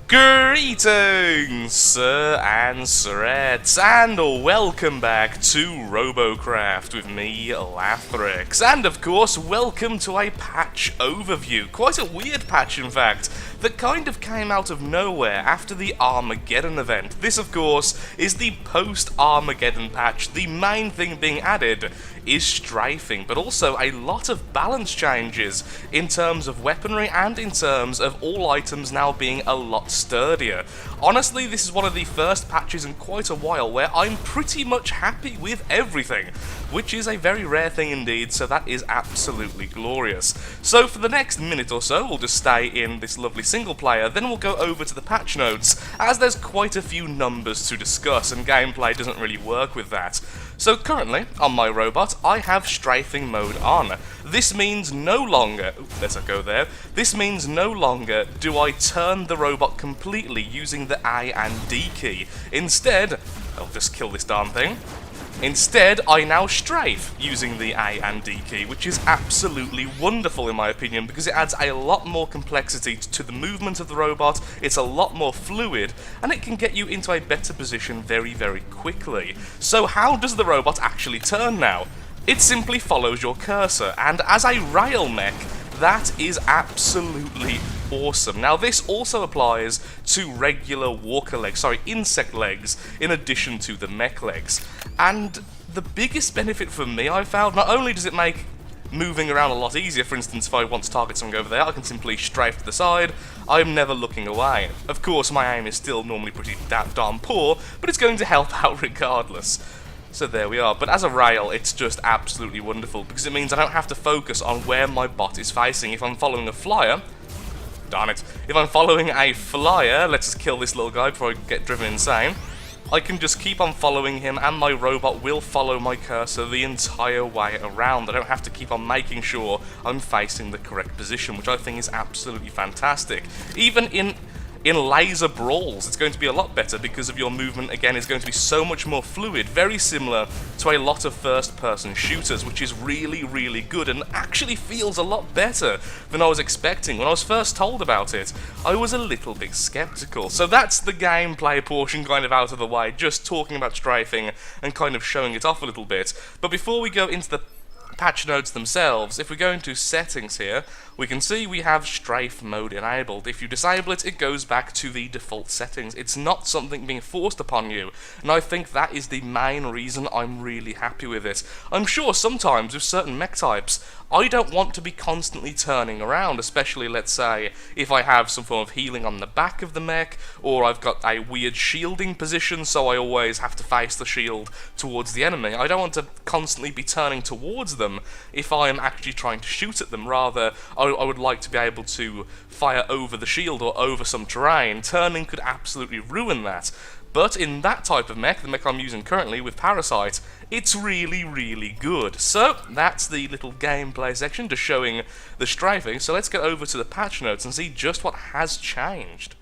Greetings, sir and sirettes, and welcome back to Robocraft with me, Lathrix. And of course, welcome to a patch overview. Quite a weird patch, in fact, that kind of came out of nowhere after the Armorgeddon event. This, of course, is the post-Armorgeddon patch. The main thing being added is strafing, but also a lot of balance changes in terms of weaponry and in terms of all items now being a lot sturdier. Honestly, this is one of the first patches in quite a while where I'm pretty much happy with everything, which is a very rare thing indeed, so that is absolutely glorious. So for the next minute or so, we'll just stay in this lovely single player, then we'll go over to the patch notes, as there's quite a few numbers to discuss, and gameplay doesn't really work with that. So currently, on my robot, I have strafing mode on. This means no longer, let's go there, this means no longer do I turn the robot completely using the A and D key. Instead, I'll just kill this darn thing. Instead, I now strafe using the A and D key, which is absolutely wonderful in my opinion, because it adds a lot more complexity to the movement of the robot, it's a lot more fluid, and it can get you into a better position very, very quickly. So how does the robot actually turn now? It simply follows your cursor, and as a rail mech, that is absolutely awesome. Now this also applies to regular walker legs, insect legs, in addition to the mech legs. And the biggest benefit for me I've found, not only does it make moving around a lot easier, for instance if I want to target something over there, I can simply strafe to the side, I'm never looking away. Of course my aim is still normally pretty darn poor, but it's going to help out regardless. So there we are, but as a rail, it's just absolutely wonderful, because it means I don't have to focus on where my bot is facing. If I'm following a flyer, darn it, if I'm following a flyer, let's just kill this little guy before I get driven insane, I can just keep on following him and my robot will follow my cursor the entire way around. I don't have to keep on making sure I'm facing the correct position, which I think is absolutely fantastic. Even in laser brawls, it's going to be a lot better because of your movement, again, is going to be so much more fluid, very similar to a lot of first-person shooters, which is really, really good and actually feels a lot better than I was expecting. When I was first told about it, I was a little bit skeptical. So that's the gameplay portion kind of out of the way, just talking about strafing and kind of showing it off a little bit. But before we go into the patch notes themselves, if we go into settings here, we can see we have strafe mode enabled. If you disable it, it goes back to the default settings. It's not something being forced upon you, and I think that is the main reason I'm really happy with it. I'm sure sometimes with certain mech types, I don't want to be constantly turning around, especially, let's say, if I have some form of healing on the back of the mech, or I've got a weird shielding position, so I always have to face the shield towards the enemy. I don't want to constantly be turning towards them if I'm actually trying to shoot at them. Rather, I would like to be able to fire over the shield or over some terrain. Turning could absolutely ruin that. But in that type of mech, the mech I'm using currently with Parasite, it's really, really good. So that's the little gameplay section, just showing the strafing. So let's get over to the patch notes and see just what has changed.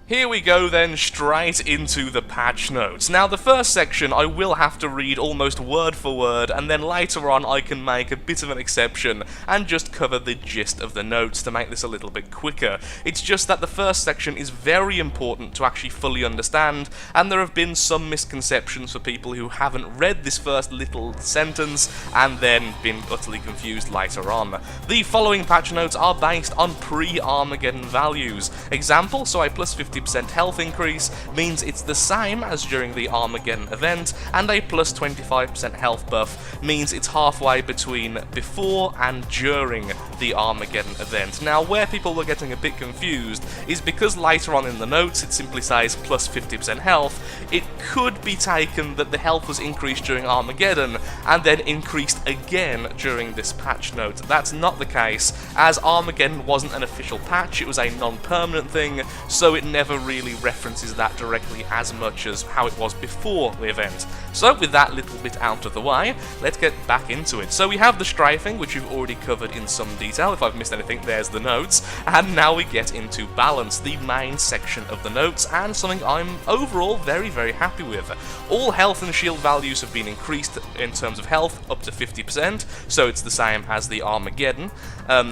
Here we go then, straight into the patch notes. Now the first section I will have to read almost word for word, and then later on I can make a bit of an exception and just cover the gist of the notes to make this a little bit quicker. It's just that the first section is very important to actually fully understand, and there have been some misconceptions for people who haven't read this first little sentence and then been utterly confused later on. The following patch notes are based on pre-Armorgeddon values. Example, so a plus 50% health increase means it's the same as during the Armageddon event, and a plus 25% health buff means it's halfway between before and during the Armageddon event. Now, where people were getting a bit confused is because later on in the notes it simply says plus 50% health, it could be taken that the health was increased during Armageddon and then increased again during this patch note. That's not the case, as Armageddon wasn't an official patch, it was a non-permanent thing, so it never really references that directly as much as how it was before the event. So with that little bit out of the way, let's get back into it. So we have the strafing, which we've already covered in some detail. If I've missed anything, there's the notes. And now we get into balance, the main section of the notes, and something I'm overall very, very happy with. All health and shield values have been increased in terms of health up to 50%, so it's the same as the Armorgeddon.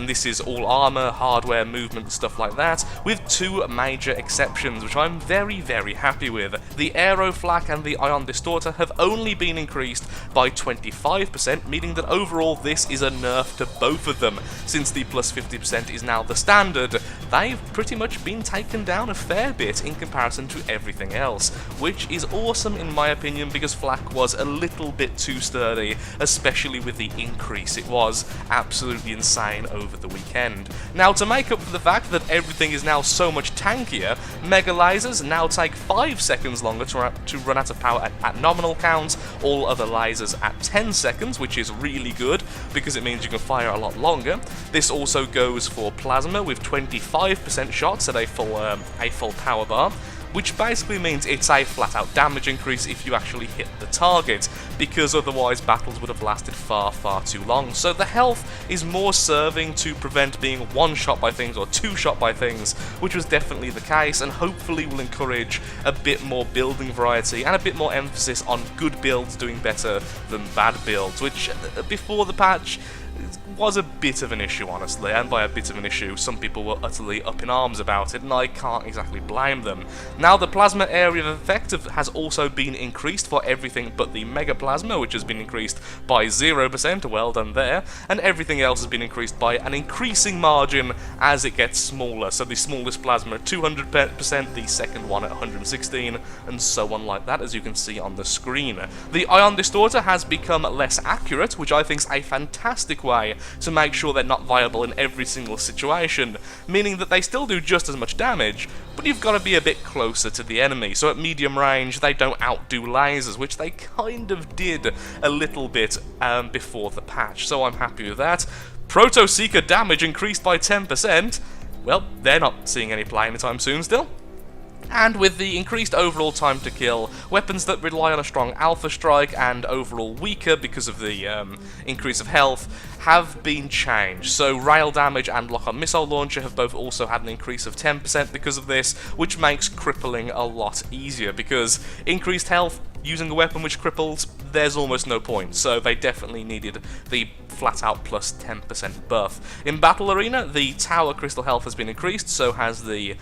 This is all armor, hardware, movement, stuff like that, with two major exceptions, which I'm very, very happy with. The Aero Flak and the Ion Distorter have only been increased by 25%, meaning that overall this is a nerf to both of them. Since the plus 50% is now the standard, they've pretty much been taken down a fair bit in comparison to everything else, which is awesome in my opinion, because Flak was a little bit too sturdy, especially with the increase. It was absolutely insane over the weekend. Now, to make up for the fact that everything is now so much tankier, Mega Lasers now take 5 seconds longer to run out of power at nominal counts, all other lasers at 10 seconds, which is really good, because it means you can fire a lot longer. This also goes for Plasma, with 25% shots at a full power bar, which basically means it's a flat-out damage increase if you actually hit the target, because otherwise battles would have lasted far, far too long. So the health is more serving to prevent being one-shot by things or two-shot by things, which was definitely the case, and hopefully will encourage a bit more building variety and a bit more emphasis on good builds doing better than bad builds, which before the patch was a bit of an issue, honestly, and by a bit of an issue, some people were utterly up in arms about it, and I can't exactly blame them. Now, the Plasma area of effect has also been increased for everything but the Mega Plasma, which has been increased by 0%, well done there, and everything else has been increased by an increasing margin as it gets smaller. So the smallest Plasma at 200%, the second one at 116, and so on like that, as you can see on the screen. The Ion Distorter has become less accurate, which I think is a fantastic way to make sure they're not viable in every single situation, meaning that they still do just as much damage, but you've got to be a bit closer to the enemy, so at medium range they don't outdo lasers, which they kind of did a little bit before the patch, so I'm happy with that. Proto Seeker damage increased by 10%, well, they're not seeing any play anytime soon still. And with the increased overall time to kill, weapons that rely on a strong alpha strike and overall weaker because of the increase of health have been changed. So rail damage and lock-on missile launcher have both also had an increase of 10% because of this, which makes crippling a lot easier, because increased health using a weapon which cripples, there's almost no point, so they definitely needed the flat-out plus 10% buff. In Battle Arena, the tower crystal health has been increased, so has the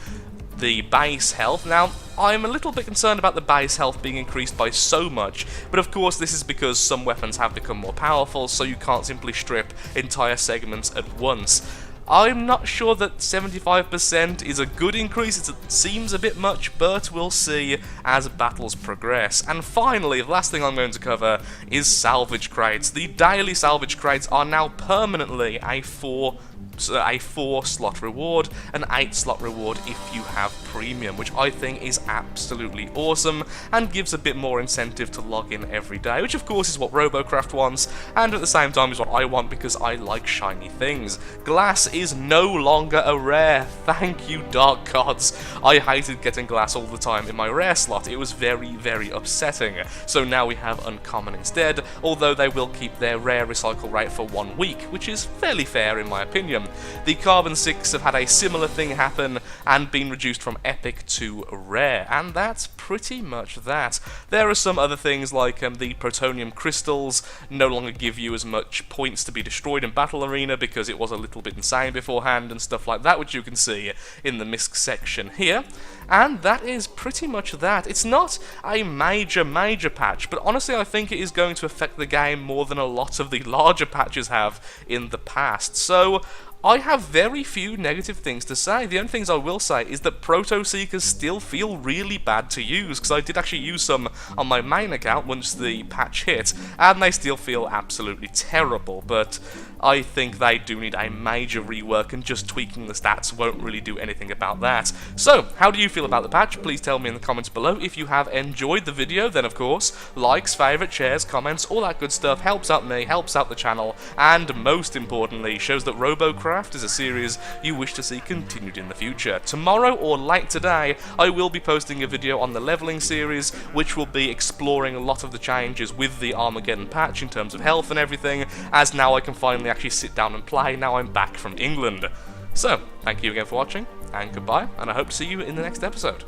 base health. Now, I'm a little bit concerned about the base health being increased by so much, but of course this is because some weapons have become more powerful, so you can't simply strip entire segments at once. I'm not sure that 75% is a good increase, it seems a bit much, but we'll see as battles progress. And finally, the last thing I'm going to cover is salvage crates. The daily salvage crates are now permanently a 4-slot reward, an 8-slot reward if you have premium, which I think is absolutely awesome and gives a bit more incentive to log in every day, which of course is what Robocraft wants, and at the same time is what I want because I like shiny things. Glass is no longer a rare, thank you Dark Gods. I hated getting glass all the time in my rare slot, it was very, very upsetting. So now we have uncommon instead, although they will keep their rare recycle rate for 1 week, which is fairly fair in my opinion. The Carbon 6 have had a similar thing happen and been reduced from epic to rare, and that's pretty much that. There are some other things like the Protonium crystals no longer give you as much points to be destroyed in Battle Arena because it was a little bit insane beforehand and stuff like that, which you can see in the MISC section here. And that is pretty much that. It's not a major patch, but honestly I think it is going to affect the game more than a lot of the larger patches have in the past. So I have very few negative things to say. The only things I will say is that Proto Seekers still feel really bad to use, because I did actually use some on my main account once the patch hit, and they still feel absolutely terrible, but I think they do need a major rework, and just tweaking the stats won't really do anything about that. So, how do you feel about the patch? Please tell me in the comments below. If you have enjoyed the video, then of course, likes, favourites, shares, comments, all that good stuff helps out me, helps out the channel, and most importantly, shows that Robocraft is a series you wish to see continued in the future. Tomorrow, or late today, I will be posting a video on the leveling series, which will be exploring a lot of the changes with the Armageddon patch in terms of health and everything, as now I can finally actually sit down and play now I'm back from England. So, thank you again for watching, and goodbye, and I hope to see you in the next episode.